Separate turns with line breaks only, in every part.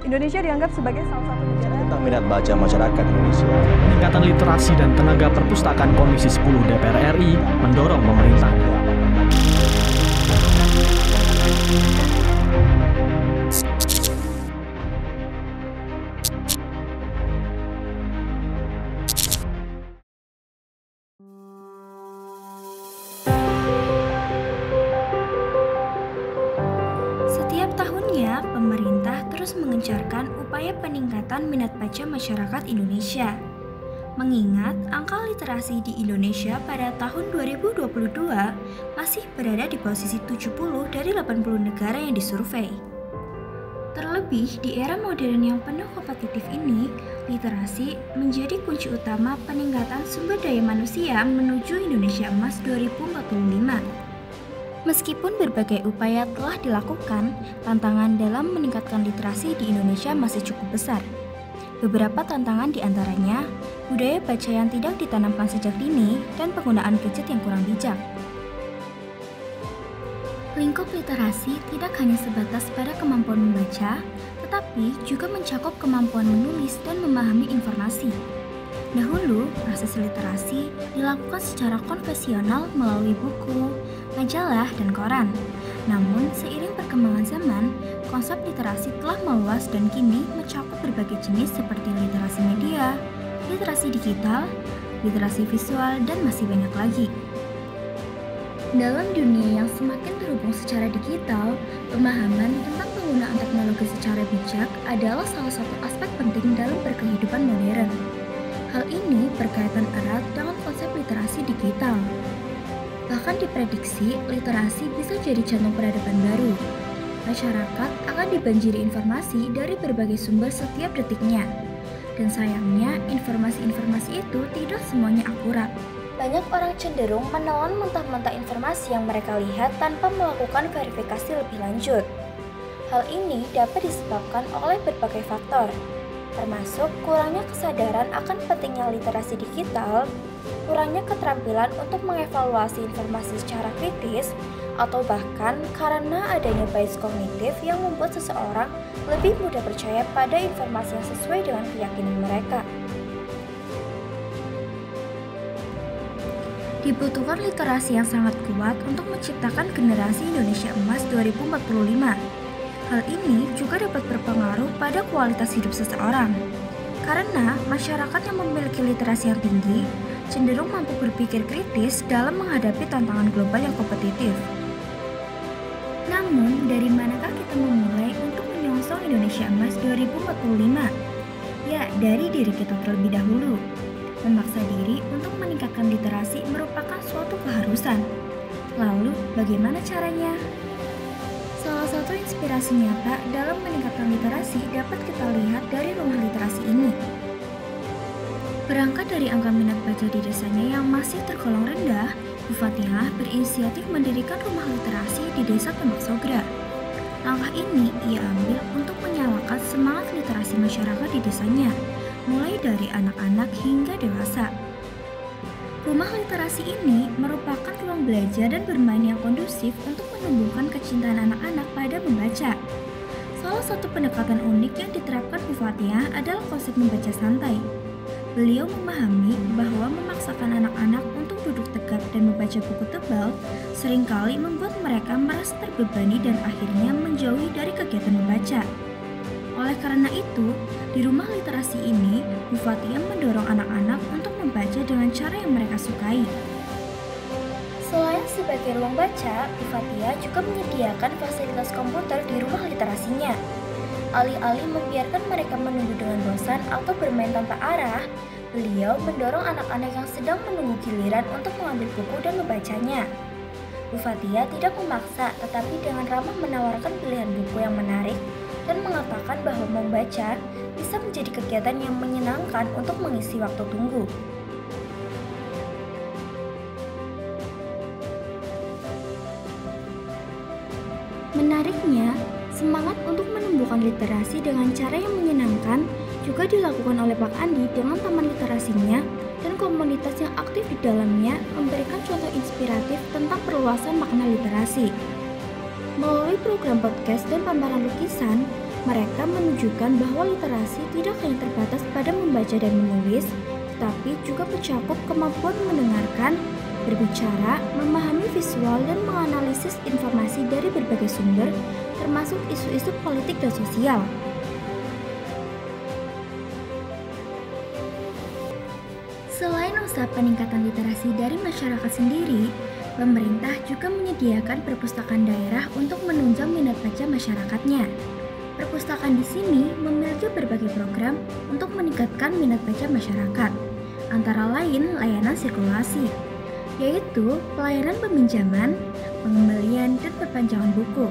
Indonesia dianggap sebagai salah satu negara
tentang minat baca masyarakat Indonesia.
Peningkatan literasi dan tenaga perpustakaan Komisi 10 DPR RI mendorong pemerintah.
Setiap tahunnya, pemerintah terus mengencarkan upaya peningkatan minat baca masyarakat Indonesia. Mengingat angka literasi di Indonesia pada tahun 2022 masih berada di posisi 70 dari 80 negara yang disurvei. Terlebih di era modern yang penuh kompetitif ini, literasi menjadi kunci utama peningkatan sumber daya manusia menuju Indonesia Emas 2045. Meskipun berbagai upaya telah dilakukan, tantangan dalam meningkatkan literasi di Indonesia masih cukup besar. Beberapa tantangan diantaranya, budaya baca yang tidak ditanamkan sejak dini dan penggunaan gadget yang kurang bijak. Lingkup literasi tidak hanya sebatas pada kemampuan membaca, tetapi juga mencakup kemampuan menulis dan memahami informasi. Dahulu, proses literasi dilakukan secara konvensional melalui buku, majalah, dan koran. Namun, seiring perkembangan zaman, konsep literasi telah meluas dan kini mencakup berbagai jenis seperti literasi media, literasi digital, literasi visual, dan masih banyak lagi. Dalam dunia yang semakin terhubung secara digital, pemahaman tentang penggunaan teknologi secara bijak adalah salah satu aspek penting dalam berkehidupan modern. Hal ini berkaitan erat dengan konsep literasi digital. Bahkan diprediksi, literasi bisa jadi jantung peradaban baru. Masyarakat akan dibanjiri informasi dari berbagai sumber setiap detiknya. Dan sayangnya, informasi-informasi itu tidak semuanya akurat. Banyak orang cenderung menelan mentah-mentah informasi yang mereka lihat tanpa melakukan verifikasi lebih lanjut. Hal ini dapat disebabkan oleh berbagai faktor, termasuk kurangnya kesadaran akan pentingnya literasi digital, kurangnya keterampilan untuk mengevaluasi informasi secara kritis, atau bahkan karena adanya bias kognitif yang membuat seseorang lebih mudah percaya pada informasi yang sesuai dengan keyakinan mereka. Dibutuhkan literasi yang sangat kuat untuk menciptakan generasi Indonesia Emas 2045. Hal ini juga dapat berpengaruh pada kualitas hidup seseorang. Karena masyarakat yang memiliki literasi yang tinggi cenderung mampu berpikir kritis dalam menghadapi tantangan global yang kompetitif. Namun, dari manakah kita memulai untuk menyongsong Indonesia Emas 2045? Ya, dari diri kita terlebih dahulu. Memaksa diri untuk meningkatkan literasi merupakan suatu keharusan. Lalu, bagaimana caranya? Salah satu inspirasi nyata dalam meningkatkan literasi dapat kita lihat dari rumah literasi ini. Berangkat dari angka minat baca di desanya yang masih tergolong rendah, Bu Fatihah berinisiatif mendirikan rumah literasi di Desa Tembak Sogra. Langkah ini ia ambil untuk menyalakan semangat literasi masyarakat di desanya, mulai dari anak-anak hingga dewasa. Rumah literasi ini merupakan ruang belajar dan bermain yang kondusif untuk menumbuhkan kecintaan anak-anak pada membaca. Salah satu pendekatan unik yang diterapkan Bu Fatihah adalah konsep membaca santai. Beliau memahami bahwa memaksakan anak-anak untuk duduk tegak dan membaca buku tebal seringkali membuat mereka merasa terbebani dan akhirnya menjauhi dari kegiatan membaca. Oleh karena itu, di rumah literasi ini, Bu Fatihah mendorong anak-anak untuk membaca dengan cara yang mereka sukai. Selain sebagai ruang baca, Bu Fatihah juga menyediakan fasilitas komputer di rumah literasinya. Alih-alih membiarkan mereka menunggu dengan bosan atau bermain tanpa arah, beliau mendorong anak-anak yang sedang menunggu giliran untuk mengambil buku dan membacanya. Bu Fatihah tidak memaksa, tetapi dengan ramah menawarkan pilihan buku yang menarik dan mengatakan bahwa membaca bisa menjadi kegiatan yang menyenangkan untuk mengisi waktu tunggu. Menariknya, semangat untuk menumbuhkan literasi dengan cara yang menyenangkan juga dilakukan oleh Pak Andi dengan taman literasinya dan komunitas yang aktif di dalamnya memberikan contoh inspiratif tentang perluasan makna literasi. Melalui program podcast dan pameran lukisan, Mereka menunjukkan bahwa literasi tidak hanya terbatas pada membaca dan menulis, tetapi juga mencakup kemampuan mendengarkan, berbicara, memahami visual, dan menganalisis informasi dari berbagai sumber, termasuk isu-isu politik dan sosial. Selain usaha peningkatan literasi dari masyarakat sendiri, pemerintah juga menyediakan perpustakaan daerah untuk menunjang minat baca masyarakatnya. Perpustakaan di sini memiliki berbagai program untuk meningkatkan minat baca masyarakat, antara lain layanan sirkulasi, yaitu pelayanan peminjaman, pengembalian, dan perpanjangan buku.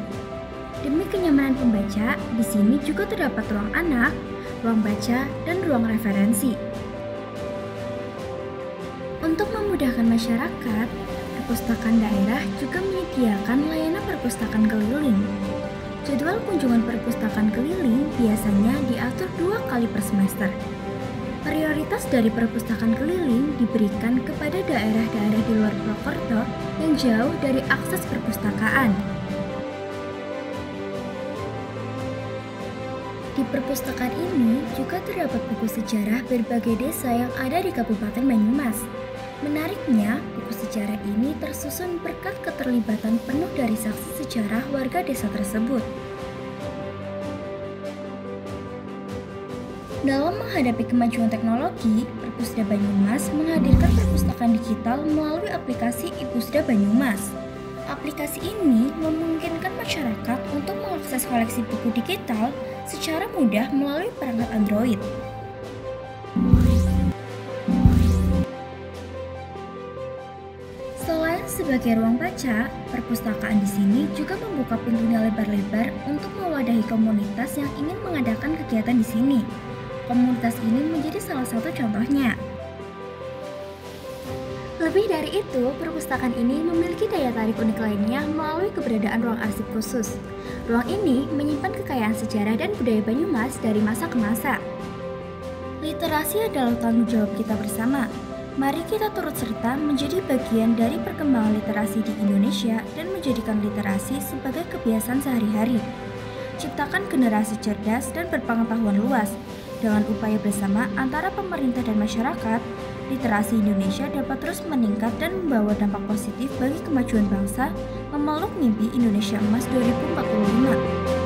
Demi kenyamanan pembaca, di sini juga terdapat ruang anak, ruang baca, dan ruang referensi. Untuk memudahkan masyarakat, perpustakaan daerah juga menyediakan layanan perpustakaan keliling. Jadwal kunjungan perpustakaan keliling biasanya diatur 2 kali per semester. Prioritas dari perpustakaan keliling diberikan kepada daerah-daerah di luar Purwokerto yang jauh dari akses perpustakaan. Di perpustakaan ini juga terdapat buku sejarah berbagai desa yang ada di Kabupaten Banyumas. Menariknya, buku sejarah ini tersusun berkat keterlibatan penuh dari saksi sejarah warga desa tersebut. Dalam menghadapi kemajuan teknologi, Perpusda Banyumas menghadirkan perpustakaan digital melalui aplikasi iPusda Banyumas. Aplikasi ini memungkinkan masyarakat untuk mengakses koleksi buku digital secara mudah melalui perangkat Android. Selain sebagai ruang baca, perpustakaan di sini juga membuka pintunya lebar-lebar untuk mewadahi komunitas yang ingin mengadakan kegiatan di sini. Komunitas ini menjadi salah satu contohnya. Lebih dari itu, perpustakaan ini memiliki daya tarik unik lainnya melalui keberadaan ruang arsip khusus. Ruang ini menyimpan kekayaan sejarah dan budaya Banyumas dari masa ke masa. Literasi adalah tanggung jawab kita bersama. Mari kita turut serta menjadi bagian dari perkembangan literasi di Indonesia dan menjadikan literasi sebagai kebiasaan sehari-hari. Ciptakan generasi cerdas dan berpengetahuan luas. Dengan upaya bersama antara pemerintah dan masyarakat, literasi Indonesia dapat terus meningkat dan membawa dampak positif bagi kemajuan bangsa, memeluk mimpi Indonesia Emas 2045.